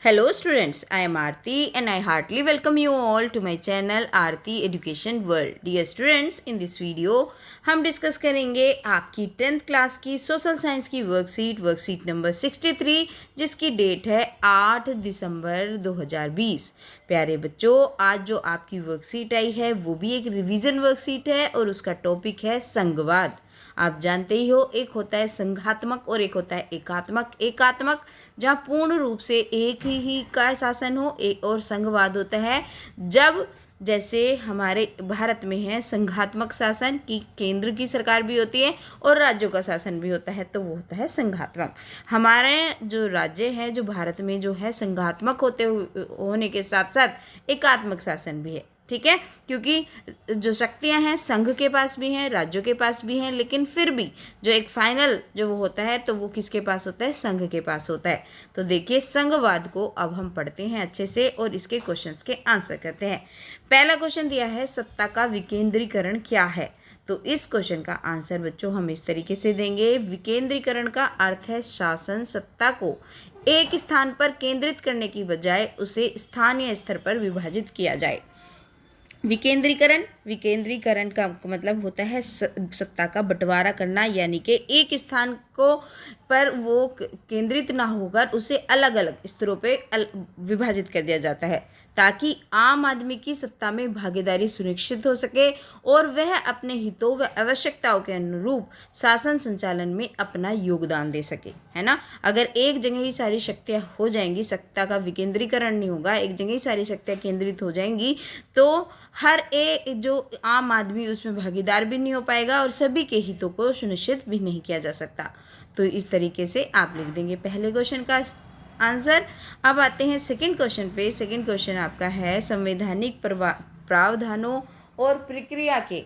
Hello students, I am Aarti and I heartily welcome you all to my channel Aarti Education World. Dear students, in this video हम discuss करेंगे आपकी 10th class की social science की worksheet number 63 जिसकी date है 8 दिसंबर 2020। प्यारे बच्चों, आज जो आपकी वर्कशीट आई है वो भी एक रिवीजन वर्कशीट है और उसका टॉपिक है संघवाद। आप जानते ही हो, एक होता है संघात्मक और एक होता है एकात्मक जहाँ पूर्ण रूप से एक ही का शासन हो, एक और संघवाद होता है जब जैसे हमारे भारत में है संघात्मक शासन की केंद्र की सरकार भी होती है और राज्यों का शासन भी होता है, तो वो होता है संघात्मक। हमारे जो राज्य है जो भारत में जो है संघात्मक होने के साथ साथ एकात्मक शासन भी है। ठीक है, क्योंकि जो शक्तियां हैं संघ के पास भी हैं, राज्यों के पास भी हैं, लेकिन फिर भी जो एक फाइनल जो वो होता है तो वो किसके पास होता है? संघ के पास होता है। तो देखिए, संघवाद को अब हम पढ़ते हैं अच्छे से और इसके क्वेश्चंस के आंसर करते हैं। पहला क्वेश्चन दिया है, सत्ता का विकेंद्रीकरण क्या है? तो इस क्वेश्चन का आंसर बच्चों हम इस तरीके से देंगे। विकेंद्रीकरण का अर्थ है शासन सत्ता को एक स्थान पर केंद्रित करने की बजाय उसे स्थानीय स्तर पर विभाजित किया जाए। विकेंद्रीकरण का मतलब होता है सत्ता का बंटवारा करना, यानी कि एक स्थान को पर वो केंद्रित ना होकर उसे अलग अलग स्तरों पे विभाजित कर दिया जाता है ताकि आम आदमी की सत्ता में भागीदारी सुनिश्चित हो सके और वह अपने हितों व आवश्यकताओं के अनुरूप शासन संचालन में अपना योगदान दे सके, है ना। अगर एक जगह ही सारी शक्तियाँ हो जाएंगी, सत्ता का विकेंद्रीकरण नहीं होगा, एक जगह ही सारी शक्तियाँ केंद्रित हो जाएंगी तो हर एक जो आम आदमी उसमें भागीदार भी नहीं हो पाएगा और सभी के हितों को सुनिश्चित भी नहीं किया जा सकता। तो इस तरीके से आप लिख देंगे पहले क्वेश्चन का आंसर। अब आते हैं सेकंड क्वेश्चन पे। सेकंड क्वेश्चन आपका है, संवैधानिक प्रावधानों और प्रक्रिया के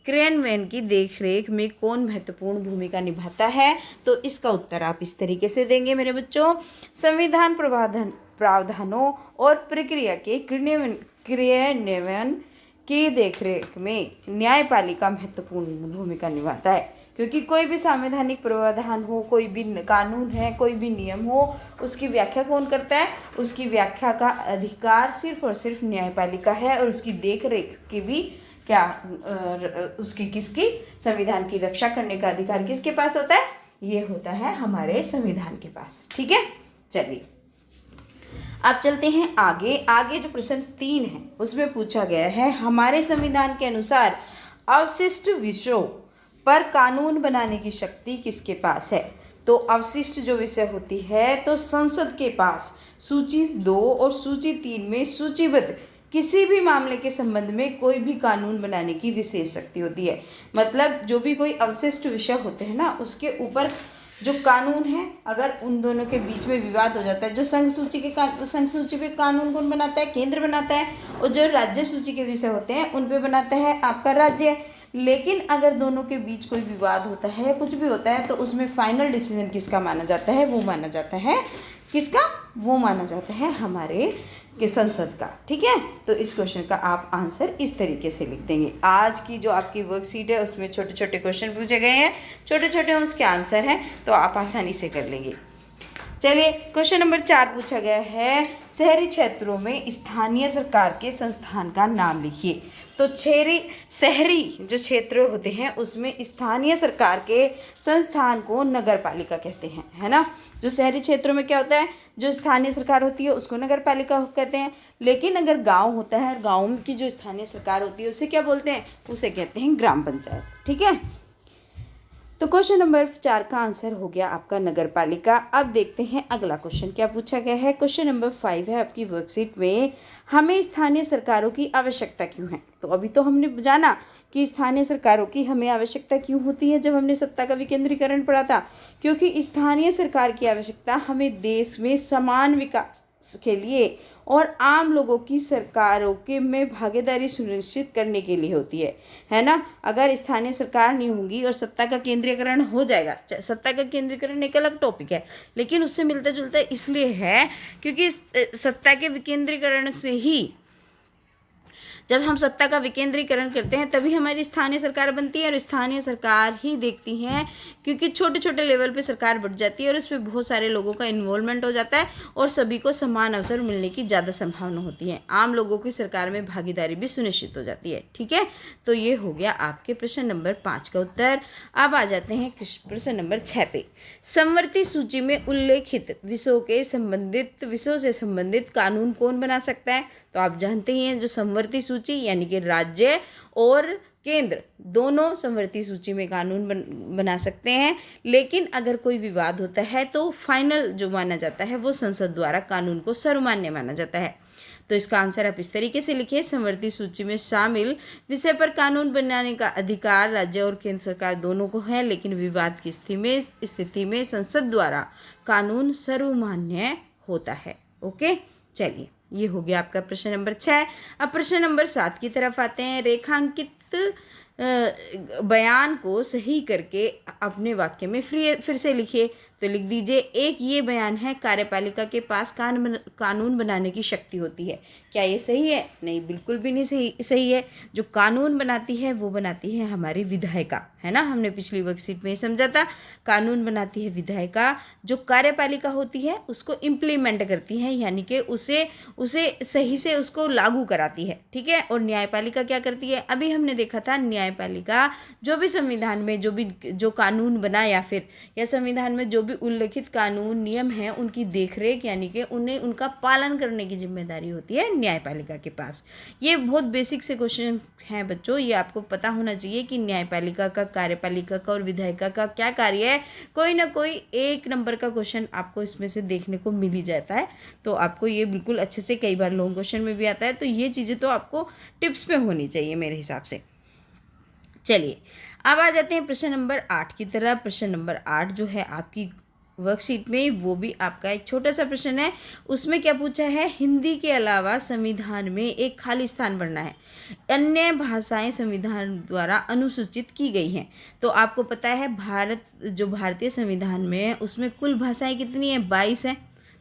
क्रियान्वयन की देखरेख में कौन महत्वपूर्ण भूमिका निभाता है? तो इसका उत्तर आप इस तरीके से देंगे मेरे बच्चों। संविधान प्रावधानों और प्रक्रिया के क्रियान्वयन की देखरेख में न्यायपालिका महत्वपूर्ण भूमिका निभाता है, क्योंकि कोई भी संवैधानिक प्रावधान हो, कोई भी कानून है, कोई भी नियम हो, उसकी व्याख्या कौन करता है? उसकी व्याख्या का अधिकार सिर्फ और सिर्फ न्यायपालिका है और उसकी देखरेख की भी उसकी किसकी संविधान की रक्षा करने का अधिकार किसके पास होता है? ये होता है हमारे संविधान के पास। ठीक है, चलिए अब चलते हैं आगे जो प्रश्न 3 है उसमें पूछा गया है, हमारे संविधान के अनुसार अवशिष्ट विषयों पर कानून बनाने की शक्ति किसके पास है? तो अवशिष्ट जो विषय होती है तो संसद के पास सूची 2 और सूची 3 में सूचीबद्ध किसी भी मामले के संबंध में कोई भी कानून बनाने की विशेष शक्ति होती है। मतलब जो भी कोई अवशिष्ट विषय होते हैं ना, उसके ऊपर जो कानून है, अगर उन दोनों के बीच में विवाद हो जाता है, जो संघ सूची पे कानून कौन बनाता है? केंद्र बनाता है, और जो राज्य सूची के विषय होते हैं उन पे बनाता है आपका राज्य। लेकिन अगर दोनों के बीच कोई विवाद होता है, कुछ भी होता है, तो उसमें फाइनल डिसीजन किसका माना जाता है? वो माना जाता है किसका? वो माना जाता है हमारे के संसद का। ठीक है, तो इस क्वेश्चन का आप आंसर इस तरीके से लिख देंगे। आज की जो आपकी वर्कशीट है उसमें छोटे छोटे क्वेश्चन पूछे गए हैं, छोटे छोटे उसके आंसर हैं, तो आप आसानी से कर लेंगे। चलिए, क्वेश्चन नंबर 4 पूछा गया है, शहरी क्षेत्रों में स्थानीय सरकार के संस्थान का नाम लिखिए। तो शहरी जो क्षेत्र होते हैं उसमें स्थानीय सरकार के संस्थान को नगर पालिका कहते हैं, है ना। जो शहरी क्षेत्रों में क्या होता है, जो स्थानीय सरकार होती है उसको नगर पालिका कहते हैं, लेकिन अगर गांव होता है, गांव की जो स्थानीय सरकार होती है उसे क्या बोलते हैं? उसे कहते हैं ग्राम पंचायत। ठीक है, तो क्वेश्चन नंबर 4 का आंसर हो गया आपका नगर पालिका। अब देखते हैं अगला क्वेश्चन क्या पूछा गया है। क्वेश्चन नंबर 5 है आपकी वर्कशीट में, हमें स्थानीय सरकारों की आवश्यकता क्यों है? तो अभी तो हमने जाना कि स्थानीय सरकारों की हमें आवश्यकता क्यों होती है जब हमने सत्ता का विकेंद्रीकरण पढ़ा था, क्योंकि स्थानीय सरकार की आवश्यकता हमें देश में समान विकास के लिए और आम लोगों की सरकारों के में भागीदारी सुनिश्चित करने के लिए होती है ना। अगर स्थानीय सरकार नहीं होगी और सत्ता का केंद्रीकरण हो जाएगा, सत्ता का केंद्रीकरण एक अलग टॉपिक है, लेकिन उससे मिलता जुलता इसलिए है क्योंकि सत्ता के विकेंद्रीकरण से ही जब हम सत्ता का विकेंद्रीकरण करते हैं तभी हमारी स्थानीय सरकार बनती है, और स्थानीय सरकार ही देखती है, क्योंकि छोटे छोटे लेवल पे सरकार बढ़ जाती है और उसमें बहुत सारे लोगों का इन्वॉल्वमेंट हो जाता है और सभी को समान अवसर मिलने की ज़्यादा संभावना होती है। आम लोगों की सरकार में भागीदारी भी सुनिश्चित हो जाती है। ठीक है, तो ये हो गया आपके प्रश्न नंबर 5 का उत्तर। अब आ जाते हैं प्रश्न नंबर 6 पे। समवर्ती सूची में उल्लेखित विषयों से संबंधित कानून कौन बना सकता है? तो आप जानते ही हैं, जो समवर्ती सूची यानी कि राज्य और केंद्र दोनों समवर्ती सूची में कानून बना सकते हैं, लेकिन अगर कोई विवाद होता है तो फाइनल जो माना जाता है वो संसद द्वारा कानून को सर्वमान्य माना जाता है। तो इसका आंसर आप इस तरीके से लिखिए, समवर्ती सूची में शामिल विषय पर कानून बनाने का अधिकार राज्य और केंद्र सरकार दोनों को है, लेकिन विवाद की स्थिति में संसद द्वारा कानून सर्वमान्य होता है। ओके, चलिए, ये हो गया आपका प्रश्न नंबर 6। अब प्रश्न नंबर 7 की तरफ आते हैं। रेखांकित बयान को सही करके अपने वाक्य में फिर से लिखिए। तो लिख दीजिए, एक ये बयान है, कार्यपालिका के पास कानून बनाने की शक्ति होती है। क्या ये सही है? नहीं, बिल्कुल भी नहीं सही है। जो कानून बनाती है वो बनाती है हमारी विधायिका, है ना। हमने पिछली वर्कशीट में ही समझा था, कानून बनाती है विधायिका। जो कार्यपालिका होती है उसको इम्प्लीमेंट करती है, यानी कि उसे सही से उसको लागू कराती है। ठीक है, और न्यायपालिका क्या करती है? अभी हमने देखा था, न्यायपालिका जो भी संविधान में जो कानून बना या संविधान में जो भी उल्लेखित कानून नियम हैं उनकी देखरेख, यानी कि उनका पालन करने की जिम्मेदारी होती है न्यायपालिका के पास। ये बहुत बेसिक से क्वेश्चन हैं बच्चों, ये आपको पता होना चाहिए कि न्यायपालिका का, कार्यपालिका का और विधायिका का क्या कार्य है। कोई ना कोई 1 नंबर का क्वेश्चन आपको इसमें से देखने को मिल ही जाता है, तो आपको ये बिल्कुल अच्छे से, कई बार लॉन्ग क्वेश्चन में भी आता है, तो ये चीज़ें तो आपको टिप्स में होनी चाहिए मेरे हिसाब से। चलिए, अब आ जाते हैं प्रश्न नंबर 8 की तरफ। प्रश्न नंबर 8 जो है आपकी वर्कशीट में, वो भी आपका एक छोटा सा प्रश्न है। उसमें क्या पूछा है? हिंदी के अलावा संविधान में एक खाली स्थान भरना है। अन्य भाषाएं संविधान द्वारा अनुसूचित की गई हैं। तो आपको पता है, भारतीय संविधान में है उसमें कुल भाषाएं कितनी है? 22 हैं।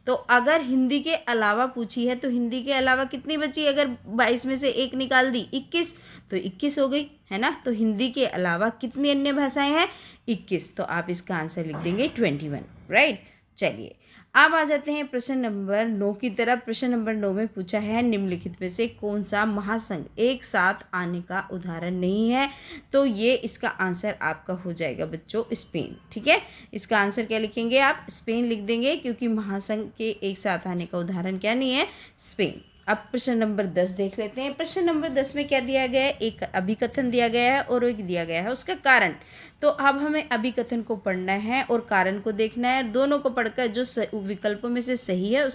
तो अगर हिंदी के अलावा पूछी है तो हिंदी के अलावा कितनी बची? अगर 22 में से एक निकाल दी, 21, तो 21 हो गई, है ना। तो हिंदी के अलावा कितनी अन्य भाषाएं हैं? 21। तो आप इसका आंसर लिख देंगे 21, राइट। चलिए, अब आ जाते हैं प्रश्न नंबर 9 की तरफ। प्रश्न नंबर 9 में पूछा है, निम्नलिखित में से कौन सा महासंघ एक साथ आने का उदाहरण नहीं है? तो ये इसका आंसर आपका हो जाएगा बच्चों स्पेन। ठीक है, इसका आंसर क्या लिखेंगे आप? स्पेन लिख देंगे, क्योंकि महासंघ के एक साथ आने का उदाहरण क्या नहीं है? स्पेन। अब प्रश्न नंबर 10 देख लेते हैं। प्रश्न नंबर 10 में क्या दिया गया है? एक अभिकथन दिया गया है और एक दिया गया है उसका कारण। तो अब हमें अभिकथन को पढ़ना है और कारण को देखना है। दोनों को पढ़कर जो विकल्पों में से सही है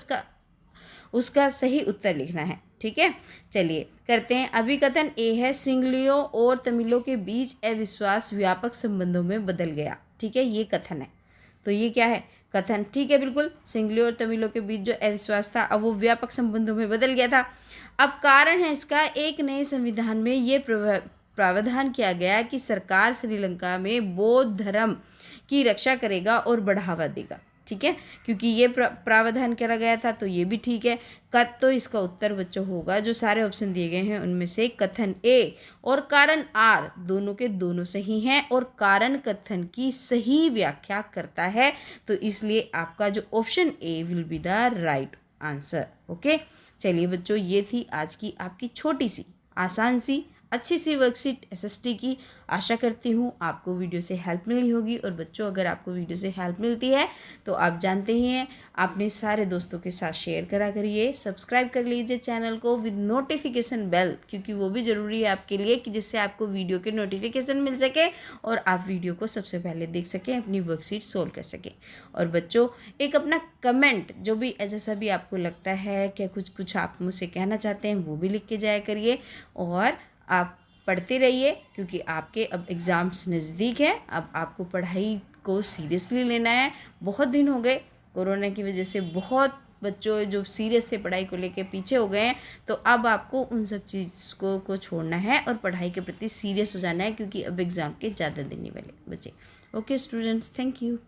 उसका सही उत्तर लिखना है। ठीक है, चलिए करते हैं। अभिकथन ए है, सिंगलियों और तमिलों के बीच अविश्वास व्यापक संबंधों में बदल गया। ठीक है, ये कथन है। तो ये क्या है? कथन। ठीक है, बिल्कुल, सिंगलियों और तमिलों के बीच जो अविश्वास था अब वो व्यापक संबंधों में बदल गया था। अब कारण है इसका, एक नए संविधान में ये प्रावधान किया गया कि सरकार श्रीलंका में बौद्ध धर्म की रक्षा करेगा और बढ़ावा देगा। ठीक है, क्योंकि ये प्रावधान करा गया था, तो ये भी ठीक है। तो इसका उत्तर बच्चों होगा, जो सारे ऑप्शन दिए गए हैं उनमें से कथन ए और कारण आर दोनों के दोनों सही हैं, और कारण कथन की सही व्याख्या करता है, तो इसलिए आपका जो option A will be the right answer. Okay, चलिए बच्चों, ये थी आज की आपकी छोटी सी, आसान सी, अच्छी सी वर्कशीट एसएसटी की। आशा करती हूँ आपको वीडियो से हेल्प मिली होगी। और बच्चों, अगर आपको वीडियो से हेल्प मिलती है तो आप जानते ही हैं, आपने सारे दोस्तों के साथ शेयर करा करिए, सब्सक्राइब कर लीजिए चैनल को विद नोटिफिकेशन बेल, क्योंकि वो भी ज़रूरी है आपके लिए, कि जिससे आपको वीडियो के नोटिफिकेशन मिल सके और आप वीडियो को सबसे पहले देख सकें, अपनी वर्कशीट सोल्व कर सकें। और बच्चों, एक अपना कमेंट जो भी जैसा भी आपको लगता है, क्या कुछ आप मुझसे कहना चाहते हैं, वो भी लिख के जाया करिए। और आप पढ़ते रहिए, क्योंकि आपके अब एग्ज़ाम्स नज़दीक हैं। अब आपको पढ़ाई को सीरियसली लेना है। बहुत दिन हो गए कोरोना की वजह से, बहुत बच्चों जो सीरियस थे पढ़ाई को लेके पीछे हो गए हैं, तो अब आपको उन सब चीज़ को छोड़ना है और पढ़ाई के प्रति सीरियस हो जाना है, क्योंकि अब एग्ज़ाम के ज़्यादा दिन नहीं वाले बचे। Okay students, thank you.